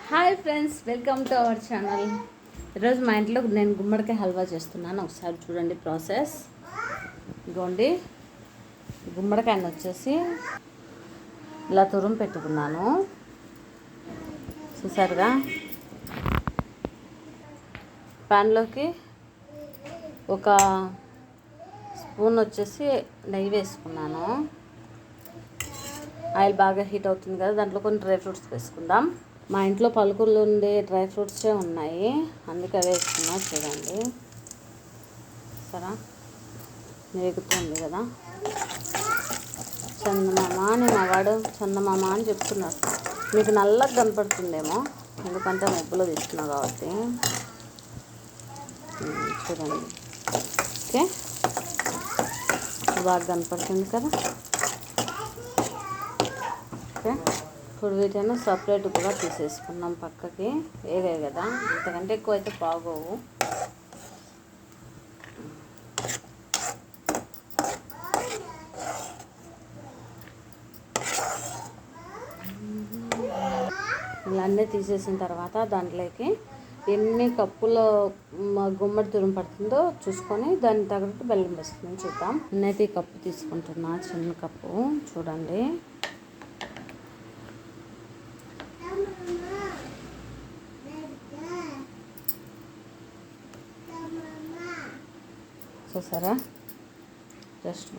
Hi friends, welcome to our channel. ఈరోజు మా ఇంట్లో నేను గుమ్మడికాయ హల్వా చేస్తున్నాను. ఒకసారి చూడండి ప్రాసెస్. ఇదిగోండి, గుమ్మడికాయని వచ్చేసి ఇలా తురుము పెట్టుకున్నాను. చూసారుగా. ప్యాన్లోకి ఒక స్పూన్ వచ్చేసి నెయ్యి వేసుకున్నాను. ఆయిల్ బాగా హీట్ అవుతుంది కదా, దాంట్లో కొన్ని డ్రై ఫ్రూట్స్ వేసుకుందాం. మా ఇంట్లో పలుకులు ఉండే డ్రై ఫ్రూట్సే ఉన్నాయి, అందుకే వేసుకున్నా. చూడండి, సరే వేగుతుంది కదా. చందమామ అని మా వాడు చందమామ అని చెప్తున్నాడు. మీకు నల్లగా కనపడుతుందేమో, ఎందుకంటే మబ్బులో తీసుకున్నా కాబట్టి. చూడండి, ఓకే, బాగా కనపడుతుంది కదా. ఓకే, ఇప్పుడు వీటిని సపరేట్గా తీసేసుకున్నాం పక్కకి. వేగాయి కదా, ఇంతకంటే ఎక్కువ అయితే బాగోవు. ఇలా అన్నీ తీసేసిన తర్వాత దాంట్లోకి ఎన్ని కప్పుల గుమ్మడి తురుము పడుతుందో చూసుకొని దానికి తగ్గట్టు బెల్లం వేసుకుని చూద్దాం. నేనైతే ఈ కప్పు తీసుకుంటున్నా, చిన్న కప్పు. చూడండి, చూసారా, జస్ట్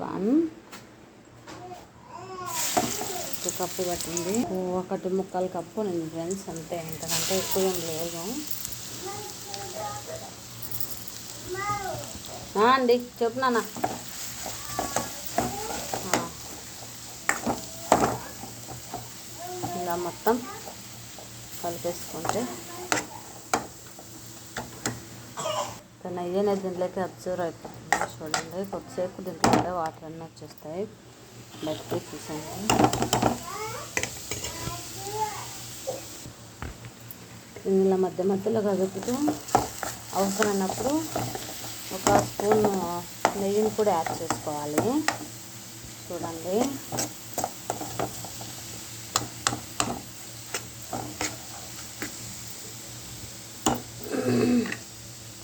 కప్పు పట్టింది. 1.25 కప్పు నేను ఫ్రెండ్స్, అంతే, ఇంతకంటే ఎక్కువ ఏం లేదు. అండి చెప్పు నాన్న. ఇలా మొత్తం కలిపేసుకుంటే నెయ్యి అనేది దీంట్లోకి అబ్జర్వ్ అయిపోతుంది. చూడండి, కొద్దిసేపు దీంట్లో వాటర్ అన్నీ వచ్చేస్తాయి. బయటకి తీసేయండి. ఇలా మధ్య మధ్యలో కదుపుతూ అవసరమైనప్పుడు ఒక స్పూన్ నెయ్యిని కూడా యాడ్ చేసుకోవాలి. చూడండి,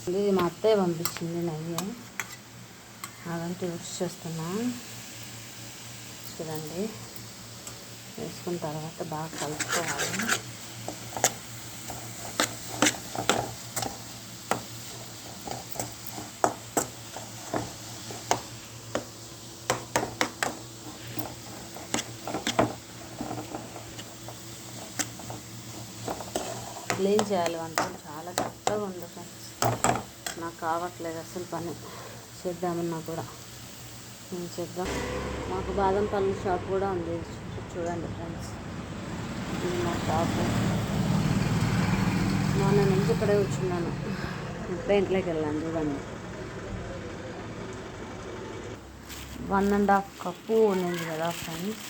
ఇది మా అత్తయ్య పంపించింది నెయ్యి, అదంతా యూస్ చేస్తున్నా. చూడండి, వేసుకున్న తర్వాత బాగా కలుపుకోవాలి. క్లీన్ చేయాలి. వంటలు చాలా చక్కగా ఉంది ఫ్రెండ్స్. నాకు కావట్లేదు అసలు పని చేద్దామన్నా కూడా. నేను చేద్దాం. మాకు బాదం పళ్ళు షాప్ కూడా ఉంది. చూడండి ఫ్రెండ్స్, ఇది మా షాపు. మొన్న నుంచి ఇక్కడే కూర్చున్నాను, ఇప్పుడే ఇంట్లోకి వెళ్ళాను. చూడండి, 1.5 కప్పు ఉంది కదా ఫ్రెండ్స్,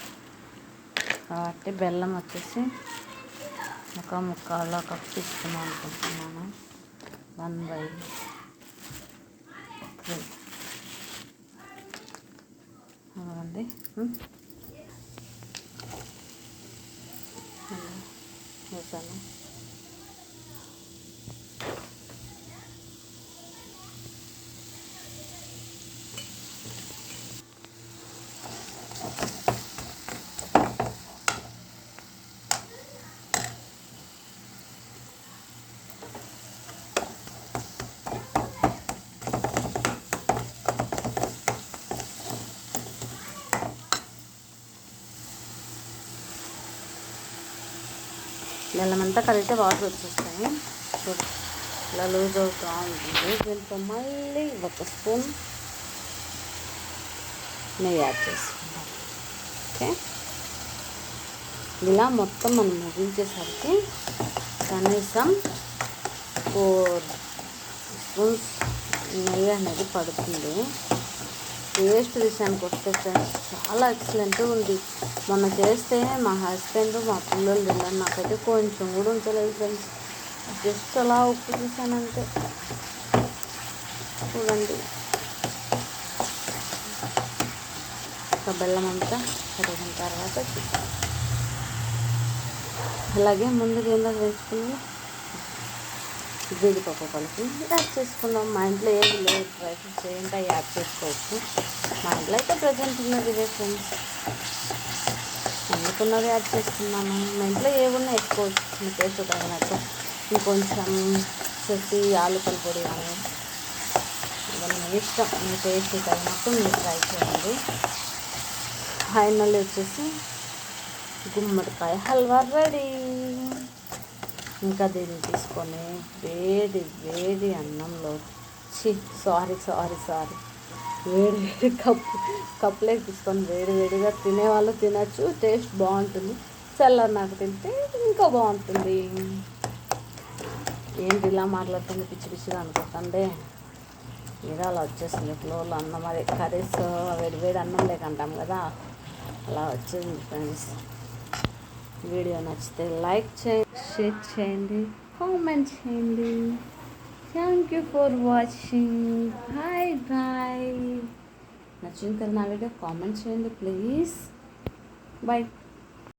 కాబట్టి బెల్లం వచ్చేసి 1.25 కప్పు తీసుకున్నాను అనుకుంటున్నాను. 1/3 అవ్వండి. వేసాను. బెల్లం అంతా కలిగితే వాటర్ వచ్చేస్తాయి. ఇలా లూజ్ అవుతూ ఉంటుంది. దీంట్లో మళ్ళీ 1 స్పూన్ నెయ్యి యాడ్ చేసుకుంటాం. ఓకే, ఇలా మొత్తం మనం ముగించేసరికి కనీసం 4 స్పూన్స్ నెయ్యి అనేది పడుతుంది. టేస్ట్ విషయానికి వస్తే ఫ్రెండ్స్ చాలా ఎక్సలెంట్గా ఉంది. మొన్న చేస్తే మా హస్బెండ్ మా పిల్లలు తిన్నారు, నాకైతే కొంచెం కూడా ఉంచలేదు ఫ్రెండ్స్. జస్ట్ అలా ఉప్పు చూసానంటే. చూడండి, బెల్లం అంతా కరిగిన తర్వాత అలాగే ముందుగా ఏందో వేసుకుని జీడిపప్పు పలుకు యాడ్ చేసుకుందాం. మా ఇంట్లో ఏమి లేదు, డ్రై ఫ్రూట్స్ ఏంటో యాడ్ చేసుకోవచ్చు. మా ఇంట్లో అయితే ప్రజెంట్ ఉన్నది ఇదే ఫ్రెండ్స్, అందుకున్నది యాడ్ చేసుకున్నాను. మా ఇంట్లో ఏమున్నా వేసుకోవచ్చు మీ టేస్ట్ తగినట్టు. ఇంకొంచెం వచ్చేసి యాలకుల పొడి కానీ ఇవన్నీ మీ ఇష్టం, మీ టేస్ట్ తగినట్టు మీరు ట్రై చేయండి. ఫైనల్ వచ్చేసి గుమ్మడికాయ హల్వా రెడీ. ఇంకా దీన్ని తీసుకొని వేడి వేడి అన్నంలో సారీ వేడి వేడి కప్పులోకి తీసుకొని వేడి వేడిగా తినేవాళ్ళు తినచ్చు, టేస్ట్ బాగుంటుంది. చల్లన్నాక తింటే ఇంకా బాగుంటుంది. ఏంటి ఇలా మాట్లాడుతుంది పిచ్చి పిచ్చిగా అనుకోకండి, ఏదో అలా వచ్చేసింది ఫ్లోర్లో. అన్నం అదే కర్రీస్ వేడి వేడి అన్నం లేకంటాం కదా, అలా వచ్చింది ఫ్రెండ్స్. వీడియో నచ్చితే లైక్ చేయండి, షేర్ చేయండి, కామెంట్ చేయండి. Thank you for watching. Bye. నచ్చింది కదా నా వీడియో, కామెంట్ చేయండి ప్లీజ్. బాయ్.